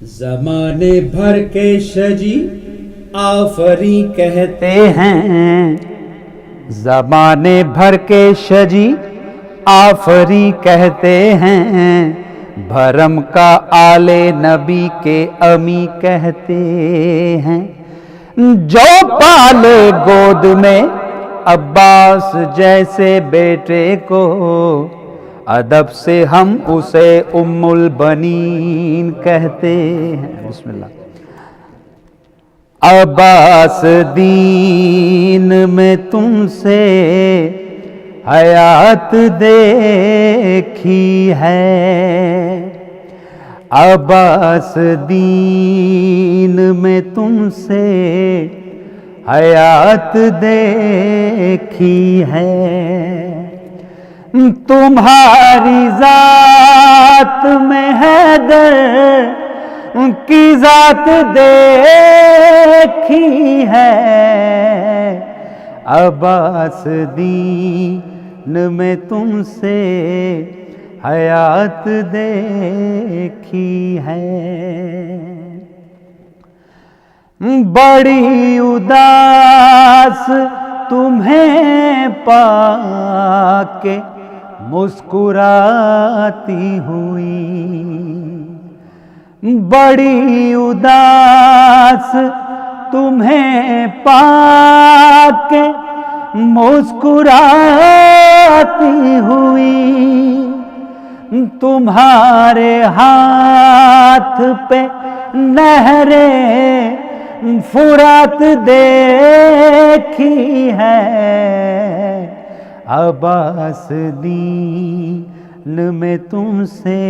زمانے بھر کے شجی آفری کہتے ہیں، زمانے بھر کے شجی آفری کہتے ہیں، بھرم کا آل نبی کے امی کہتے ہیں، جو پالے گود میں عباس جیسے بیٹے کو، ادب سے ہم اسے ام البنین کہتے ہیں۔ بسم اللہ۔ عباس دین میں تم سے حیات دیکھی ہے، عباس دین میں تم سے حیات دیکھی ہے، تمہاری ذات میں حیدر کی ذات دیکھی ہے، عباس دین میں تم سے حیات دیکھی ہے، بڑی اداس تمہیں پا کے مسکراتی ہوئی، بڑی اداس تمہیں پا کے مسکراتی ہوئی، تمہارے ہاتھ پہ نہر فرات دیکھی ہے، عباس دین میں تم سے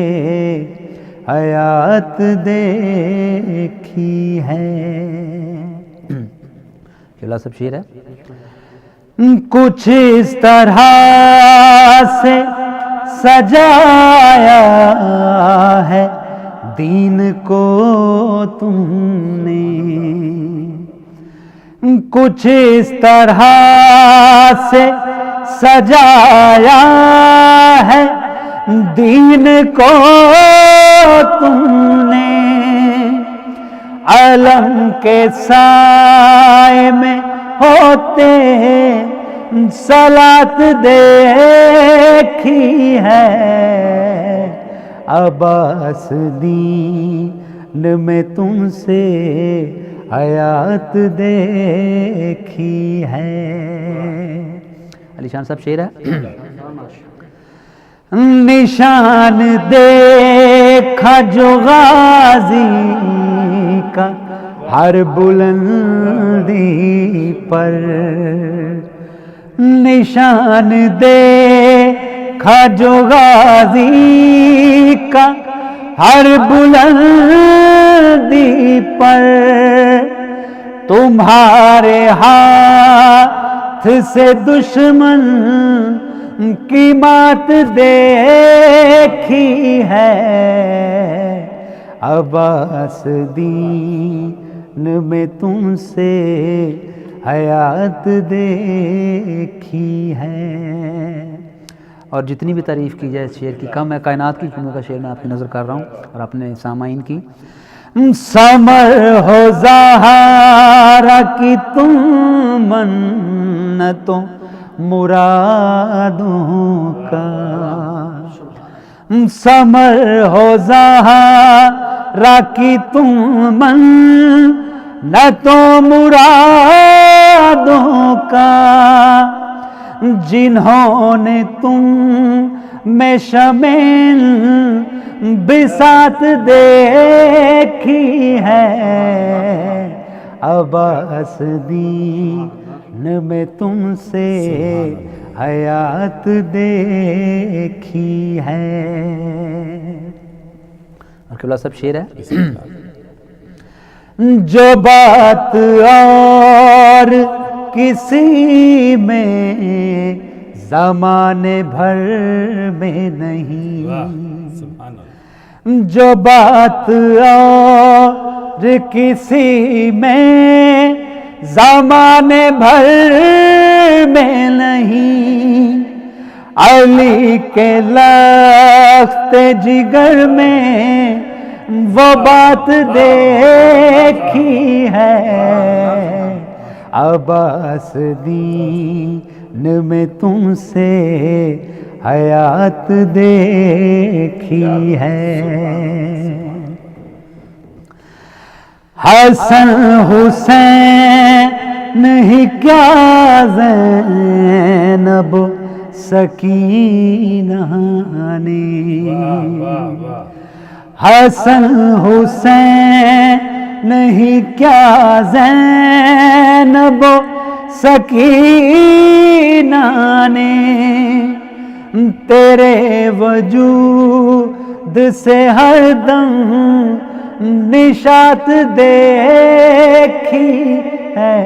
حیات دیکھی ہے۔ چلا سب شعر ہے۔ کچھ اس طرح سے سجایا ہے دین کو تم نے، کچھ اس طرح سے سجایا ہے دین کو تم نے، علم کے سائے میں ہوتے صلات دیکھی ہے، عباس دین میں تم سے حیات دیکھی ہے۔ علی شان صاحب شعر ہے۔ نشان دیکھا جو غازی کا ہر بلندی پر، نشان دیکھا جو غازی کا ہر بلندی پر، تمہارے ہاتھ سے دشمن کی مات دیکھی ہے، عباس دین میں تم سے حیات دیکھی ہے۔ اور جتنی بھی تعریف کی جائے اس شعر کی کم ہے، کائنات کی قیمت کا شعر میں آپ کی نظر کر رہا ہوں اور اپنے سامعین کی۔ سمر ہو زہارا کی تم منتوں مرادوں کا، سمر ہو زہارا کی تم منتوں مرادوں کا، جنہوں نے تم میں شمع بساط دیکھی ہے، عباس دین میں تم سے حیات دیکھی ہے۔ اور قبلہ سب شعر ہے۔ جو بات اور کسی میں زمانے بھر میں نہیں، جو بات اور کسی میں زمانے بھر میں نہیں، علی کے لخت جگر میں وہ بات دیکھی ہے، عباس دین میں تم سے حیات دیکھی ہے۔ حسن حسین ہی کیا زینب سکینہ نے، حسن حسین ہی کیا زینب سکینہ نے، تیرے وجود سے ہر دم نشاط دیکھی ہے،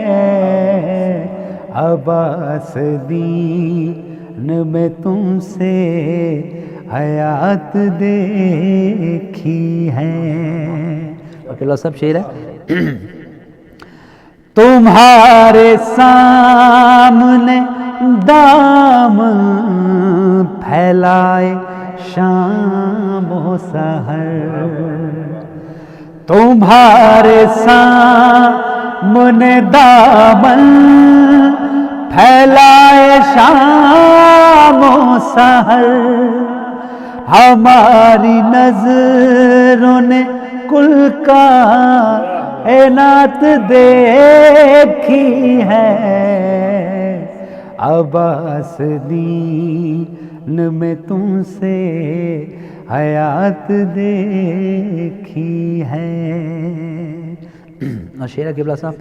عباس دین میں تم سے حیات دیکھی ہے۔ اللہ سب شعر ہے۔ تمہارے سامنے دامن پھیلائے شام و سحر، تمہارے سامنے دامن پھیلائے شام و سحر، ہماری نظروں نے کل کائنات دیکھی ہے، عباس دین میں تم سے حیات دیکھی ہے۔ اور شعر قبلہ صاحب،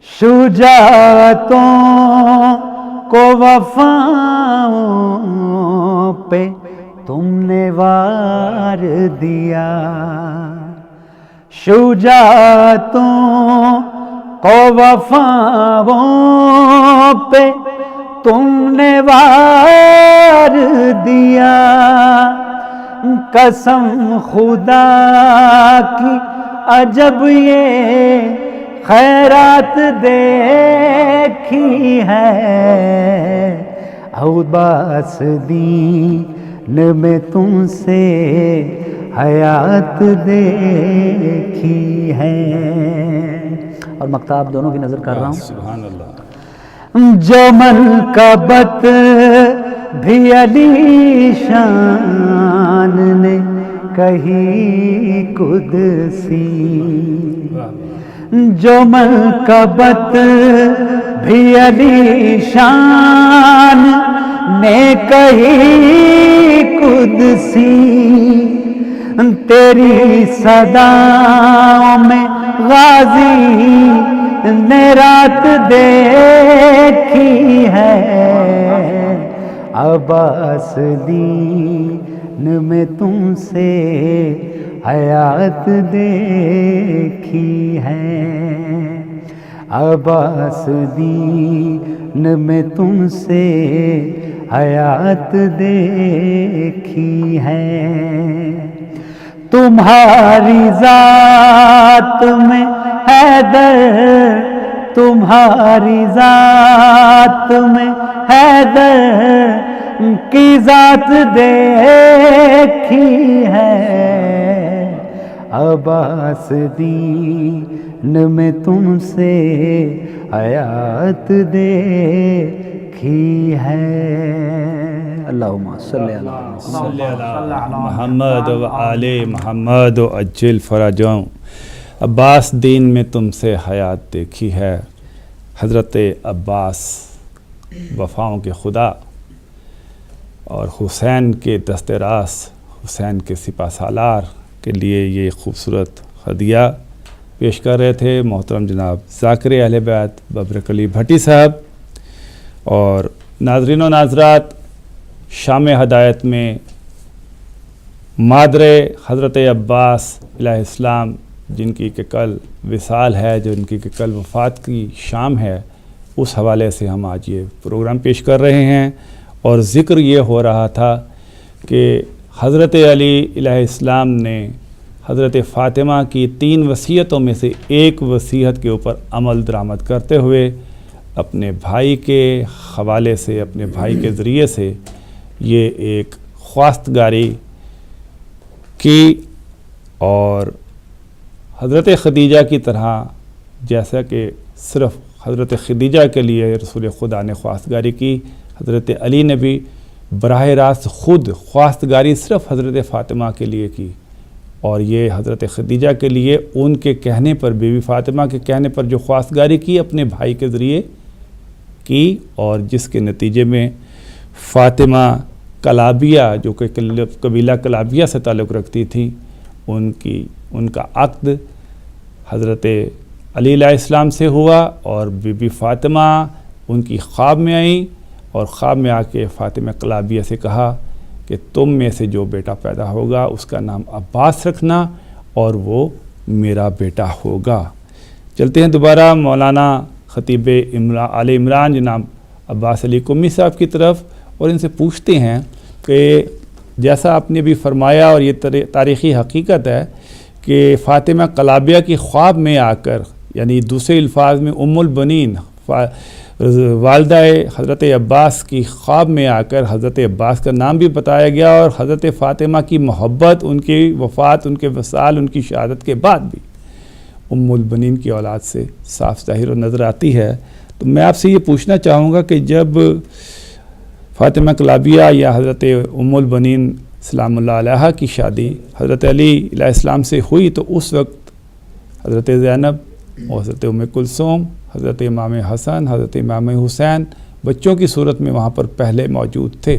شجاعتوں کو وفاؤں پہ تم نے وار دیا، شجاعتوں کو وفاؤں پہ تم نے وار دیا، قسم خدا کی عجب یہ خیرات دیکھی ہے، عباس دین میں تم سے حیات دیکھی ہے۔ اور مکتاب دونوں کی نظر کر رہا ہوں۔ سبحان اللہ۔ جو منقبت بھی علی شان نے کہی قدسی، جو منقبت بھی علی شان نے کہی قدسی، تیری صداؤں میں غازی نے رات دیکھی ہے، عباس دین میں تم سے حیات دیکھی ہے، عباس دین میں تم سے حیات دیکھی ہے، تمہاری ذات میں حیدر، تمہاری ذات میں حیدر کی ذات دیکھی ہے، عباس دین میں تم سے حیات دیکھی ہے۔ اللہم صلی علی محمد و آل محمد و عجل فرجوں، عباس دین میں تم سے حیات دیکھی ہے۔ حضرت عباس وفاؤں کے خدا اور حسین کے دست راست، حسین کے سپہ سالار کے لیے یہ خوبصورت ہدیہ پیش کر رہے تھے محترم جناب ذاکر اہل بیت ببرک علی بھٹی صاحب۔ اور ناظرین و ناظرات، شام ہدایت میں مادر حضرت عباس علیہ السلام جن کی کہ کل وصال ہے، جن کی کہ کل وفات کی شام ہے، اس حوالے سے ہم آج یہ پروگرام پیش کر رہے ہیں۔ اور ذکر یہ ہو رہا تھا کہ حضرت علی علیہ السلام نے حضرت فاطمہ کی 3 وصیتوں میں سے ایک وصیت کے اوپر عمل درآمد کرتے ہوئے اپنے بھائی کے حوالے سے، اپنے بھائی کے ذریعے سے یہ ایک خواستگاری کی، اور حضرت خدیجہ کی طرح جیسا کہ صرف حضرت خدیجہ کے لیے رسول خدا نے خواستگاری کی، حضرت علی نے بھی براہ راست خود خواستگاری صرف حضرت فاطمہ کے لیے کی، اور یہ حضرت خدیجہ کے لیے ان کے کہنے پر، بی بی فاطمہ کے کہنے پر جو خواستگاری کی اپنے بھائی کے ذریعے کی، اور جس کے نتیجے میں فاطمہ کلابیہ جو کہ قبیلہ کلابیہ سے تعلق رکھتی تھی، ان کا عقد حضرت علی علیہ السلام سے ہوا، اور بی بی فاطمہ ان کی خواب میں آئیں، اور خواب میں آ کے فاطمہ کلابیہ سے کہا کہ تم میں سے جو بیٹا پیدا ہوگا اس کا نام عباس رکھنا، اور وہ میرا بیٹا ہوگا۔ چلتے ہیں دوبارہ مولانا خطیب آل عمران جناب عباس علی قمی صاحب کی طرف، اور ان سے پوچھتے ہیں کہ جیسا آپ نے بھی فرمایا، اور یہ تاریخی حقیقت ہے کہ فاطمہ کلابیہ کی خواب میں آ کر، یعنی دوسرے الفاظ میں ام البنین والدہ حضرت عباس کی خواب میں آ کر حضرت عباس کا نام بھی بتایا گیا، اور حضرت فاطمہ کی محبت، ان کی وفات، ان کے وصال، ان کی شہادت کے بعد بھی ام البنین کی اولاد سے صاف ظاہر و نظر آتی ہے۔ تو میں آپ سے یہ پوچھنا چاہوں گا کہ جب فاطمہ کلابیہ یا حضرت ام البنین سلام اللہ علیہ کی شادی حضرت علی علیہ السلام سے ہوئی، تو اس وقت حضرت زینب اور حضرت ام کلثوم، حضرت امام حسن، حضرت امام حسین بچوں کی صورت میں وہاں پر پہلے موجود تھے،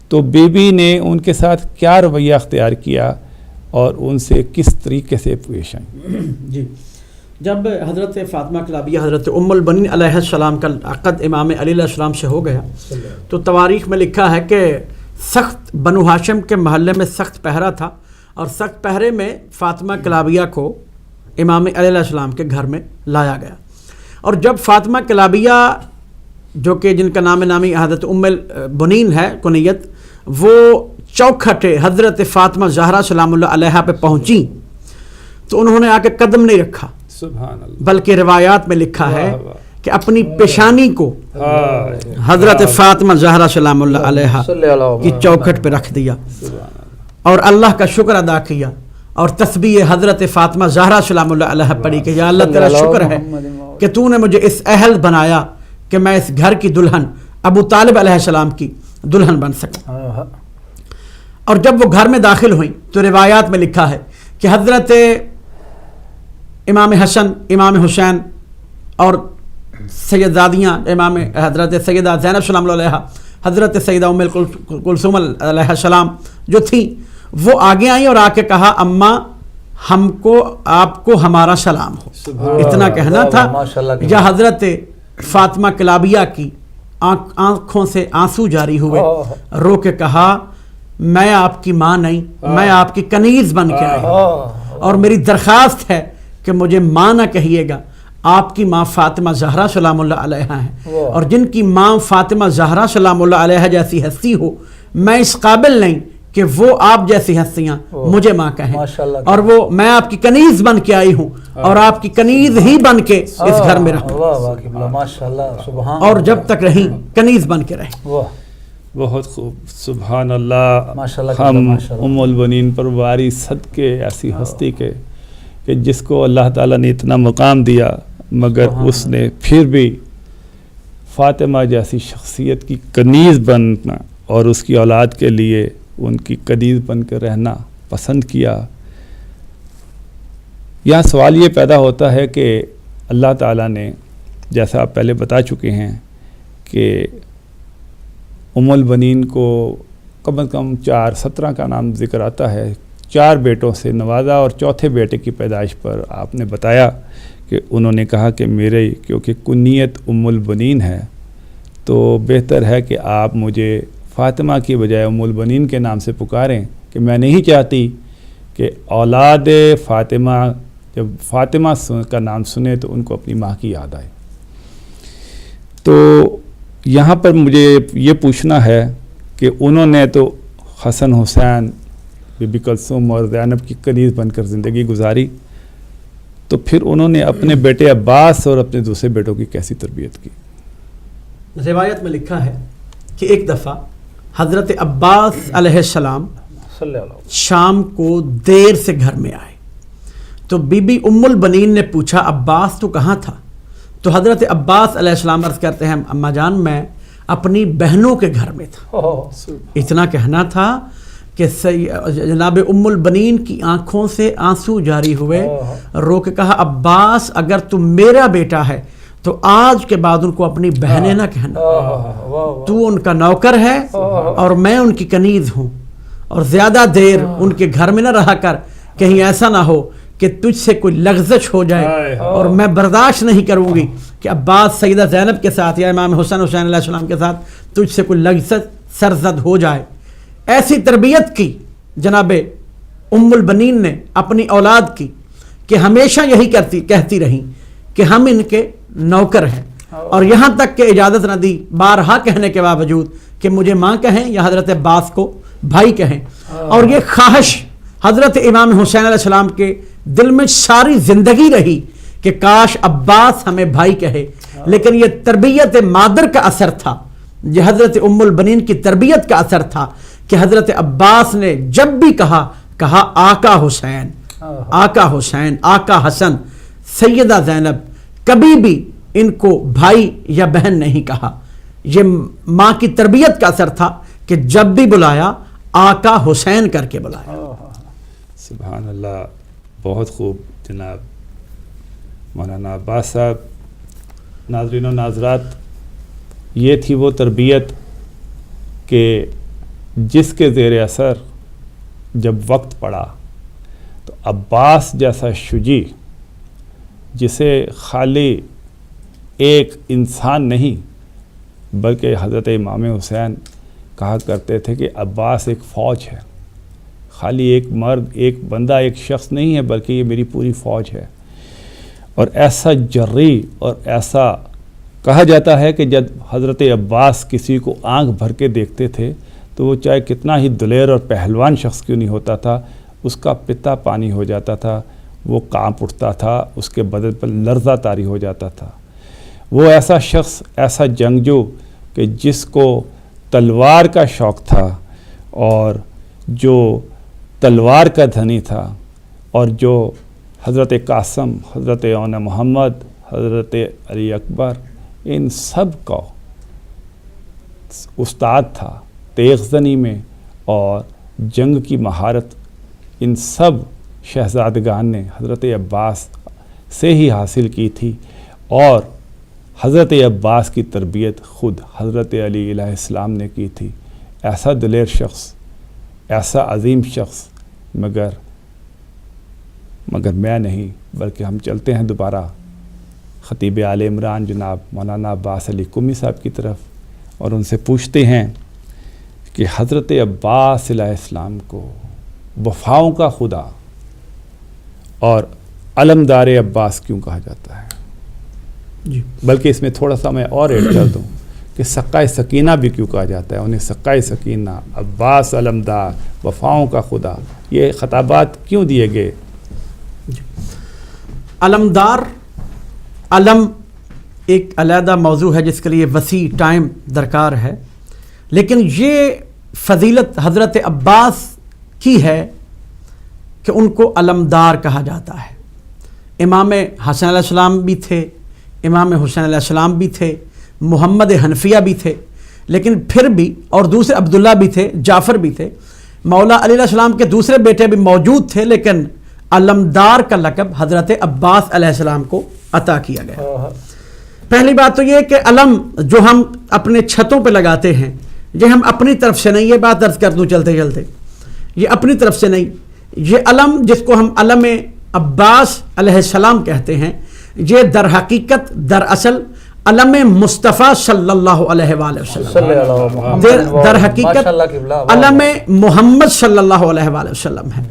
تو بی بی نے ان کے ساتھ کیا رویہ اختیار کیا اور ان سے کس طریقے سے پیش آئیں؟ جی، جب حضرت فاطمہ کلابیہ حضرت ام البنین علیہ السلام کا عقد امام علی علیہ السلام سے ہو گیا، تو تواریخ میں لکھا ہے کہ سخت بنو ہاشم کے محلے میں سخت پہرا تھا، اور سخت پہرے میں فاطمہ کلابیہ کو امام علی علیہ السلام کے گھر میں لایا گیا، اور جب فاطمہ کلابیہ جو کہ جن کا نام نامی حضرت ام البنین ہے کنیت، وہ چوکھٹ حضرت فاطمہ زہرا سلام اللہ علیہ پہ پہنچی تو انہوں نے آ کے قدم نہیں رکھا، سبحان اللہ، بلکہ روایات میں لکھا ہے کہ اپنی پیشانی کو حضرت فاطمہ زہرا سلام اللہ علیہ کی چوکھٹ پہ رکھ دیا، اور اللہ کا شکر ادا کیا، اور تسبیح حضرت فاطمہ زہرا سلام اللہ علیہ پڑھی کہ یا اللہ تیرا شکر ہے کہ تو نے مجھے اس اہل بنایا کہ میں اس گھر کی دلہن ابو طالب علیہ السلام کی دلہن بن سکوں۔ اور جب وہ گھر میں داخل ہوئیں تو روایات میں لکھا ہے کہ حضرت امام حسن، امام حسین اور سیدزادیاں امام حضرت سیدہ زینب سلام اللہ علیہ، حضرت سیدہ ام کلثوم علیہ السلام جو تھیں، وہ آگے آئیں اور آ کے کہا اماں ہم کو آپ کو ہمارا سلام ہو، اتنا کہنا تھا۔ یا حضرت فاطمہ کلابیہ کی آنکھوں سے آنسو جاری ہوئے، رو کے کہا میں آپ کی ماں نہیں، میں آپ کی کنیز بن کے آئی ہوں، اور میری درخواست ہے کہ مجھے ماں نہ کہیے گا، آپ کی ماں فاطمہ زہرا سلام اللہ علیہ ہیں، اور جن کی ماں فاطمہ زہرا سلام اللہ علیہ جیسی ہستی ہو، میں اس قابل نہیں کہ وہ آپ جیسی ہستیاں مجھے ماں کہیں، اور وہ میں آپ کی کنیز بن کے آئی ہوں، اور آپ کی کنیز ہی بن کے اس گھر میں رہوں، اور جب تک رہیں کنیز بن کے رہیں۔ بہت خوب، سبحان اللہ۔ ہم ام البنین پر واری صدقے ایسی ہستی کے کہ جس کو اللہ تعالیٰ نے اتنا مقام دیا، مگر اس نے پھر بھی فاطمہ جیسی شخصیت کی کنیز بننا اور اس کی اولاد کے لیے ان کی کنیز بن کے رہنا پسند کیا۔ یہاں سوال یہ پیدا ہوتا ہے کہ اللہ تعالیٰ نے، جیسا آپ پہلے بتا چکے ہیں کہ ام البنین کو کم از کم 17 کا نام ذکر آتا ہے، 4 بیٹوں سے نوازا، اور چوتھے بیٹے کی پیدائش پر آپ نے بتایا کہ انہوں نے کہا کہ میرے کیونکہ کنیت ام البنین ہے تو بہتر ہے کہ آپ مجھے فاطمہ کی بجائے ام البنین کے نام سے پکاریں، کہ میں نہیں چاہتی کہ اولاد فاطمہ جب فاطمہ کا نام سنے تو ان کو اپنی ماں کی یاد آئے۔ تو یہاں پر مجھے یہ پوچھنا ہے کہ انہوں نے تو حسن حسین، بی بی کلثوم اور زینب کی کنیز بن کر زندگی گزاری، تو پھر انہوں نے اپنے بیٹے عباس اور اپنے دوسرے بیٹوں کی کیسی تربیت کی؟ روایت میں لکھا ہے کہ ایک دفعہ حضرت عباس علیہ السلام شام کو دیر سے گھر میں آئے تو بی بی ام البنین نے پوچھا عباس تو کہاں تھا؟ تو حضرت عباس علیہ السلام عرض کرتے ہیں اماں جان میں اپنی بہنوں کے گھر میں تھا. اتنا کہنا تھا کہ جناب ام البنین کی آنکھوں سے آنسو جاری ہوئے. رو کے کہا عباس اگر تم میرا بیٹا ہے تو آج کے بعد ان کو اپنی بہنیں نہ کہنا, تو ان کا نوکر ہے اور میں ان کی کنیز ہوں, اور زیادہ دیر ان کے گھر میں نہ رہا کر, کہیں ایسا نہ ہو کہ تجھ سے کوئی لغزش ہو جائے, اور میں برداشت نہیں کروں گی کہ عباس سیدہ زینب کے ساتھ یا امام حسین علیہ السلام کے ساتھ تجھ سے کوئی لغزش سرزد ہو جائے. ایسی تربیت کی جناب ام البنین نے اپنی اولاد کی کہ ہمیشہ یہی کہتی رہیں کہ ہم ان کے نوکر ہیں, اور یہاں تک کہ اجازت نہ دی بارہا کہنے کے باوجود کہ مجھے ماں کہیں یا حضرت عباس کو بھائی کہیں. اور یہ خواہش حضرت امام حسین علیہ السلام کے دل میں ساری زندگی رہی کہ کاش عباس ہمیں بھائی کہے, لیکن یہ تربیت مادر کا اثر تھا, یہ حضرت ام البنین کی تربیت کا اثر تھا کہ حضرت عباس نے جب بھی کہا آقا حسین, آقا حسین, آقا حسن, سیدہ زینب, کبھی بھی ان کو بھائی یا بہن نہیں کہا. یہ ماں کی تربیت کا اثر تھا کہ جب بھی بلایا آقا حسین کر کے بلایا. سبحان اللہ, بہت خوب جناب مولانا عباس صاحب. ناظرین و ناظرات, یہ تھی وہ تربیت کہ جس کے زیر اثر جب وقت پڑا تو عباس جیسا شجیع, جسے خالی ایک انسان نہیں بلکہ حضرت امام حسین کہا کرتے تھے کہ عباس ایک فوج ہے, خالی ایک مرد, ایک بندہ, ایک شخص نہیں ہے بلکہ یہ میری پوری فوج ہے. اور ایسا جرری اور ایسا کہا جاتا ہے کہ جب حضرت عباس کسی کو آنکھ بھر کے دیکھتے تھے تو وہ چاہے کتنا ہی دلیر اور پہلوان شخص کیوں نہیں ہوتا تھا, اس کا پتا پانی ہو جاتا تھا, وہ کانپ اٹھتا تھا, اس کے بدن پر لرزہ طاری ہو جاتا تھا. وہ ایسا شخص, ایسا جنگجو کہ جس کو تلوار کا شوق تھا, اور جو تلوار کا دھنی تھا, اور جو حضرت قاسم, حضرت اون محمد, حضرت علی اکبر, ان سب کا استاد تھا تیغ زنی میں, اور جنگ کی مہارت ان سب شہزادگان نے حضرت عباس سے ہی حاصل کی تھی. اور حضرت عباس کی تربیت خود حضرت علی علیہ السلام نے کی تھی. ایسا دلیر شخص, ایسا عظیم شخص, مگر میں نہیں, بلکہ ہم چلتے ہیں دوبارہ خطیب آل عمران جناب مولانا عباس علی قمی صاحب کی طرف, اور ان سے پوچھتے ہیں کہ حضرت عباس علیہ السلام کو وفاؤں کا خدا اور علمدار عباس کیوں کہا جاتا ہے؟ جی, بلکہ اس میں تھوڑا سا میں اور ایڈ کر دوں کہ سقائے سکینہ بھی کیوں کہا جاتا ہے انہیں؟ سقائے سکینہ, عباس علمدار, وفاؤں کا خدا, یہ خطابات کیوں دیے گئے؟ علمدار, علم ایک علیحدہ موضوع ہے جس کے لیے وسیع ٹائم درکار ہے, لیکن یہ فضیلت حضرت عباس کی ہے کہ ان کو علمدار کہا جاتا ہے. امام حسن علیہ السلام بھی تھے, امام حسین علیہ السلام بھی تھے, محمد حنفیہ بھی تھے, لیکن پھر بھی اور دوسرے عبداللہ بھی تھے, جعفر بھی تھے, مولا علی علیہ السلام کے دوسرے بیٹے بھی موجود تھے, لیکن علمدار کا لقب حضرت عباس علیہ السلام کو عطا کیا گیا. پہلی بات تو یہ کہ علم جو ہم اپنے چھتوں پہ لگاتے ہیں یہ ہم اپنی طرف سے نہیں, یہ بات عرض کر دوں چلتے چلتے, یہ اپنی طرف سے نہیں. یہ علم جس کو ہم علم عباس علیہ السلام کہتے ہیں, یہ در حقیقت در اصل علم مصطفیٰ صلی اللہ علیہ وآلہ وسلم, در حقیقت علم محمد صلی اللہ علیہ وآلہ وسلم ہے.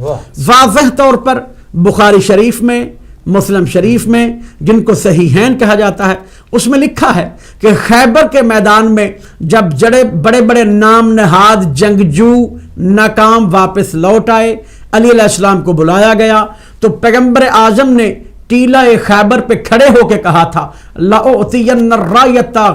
واضح طور پر بخاری شریف میں, مسلم شریف میں, جن کو صحیحین کہا جاتا ہے, اس میں لکھا ہے کہ خیبر کے میدان میں جب بڑے بڑے نام نہاد جنگجو ناکام واپس لوٹ آئے, علی علیہ السلام کو بلایا گیا تو پیغمبر اعظم نے ٹیلہ خیبر پہ کھڑے ہو کے کہا تھا لَأُعْطِيَنَّ الرَّایَةَ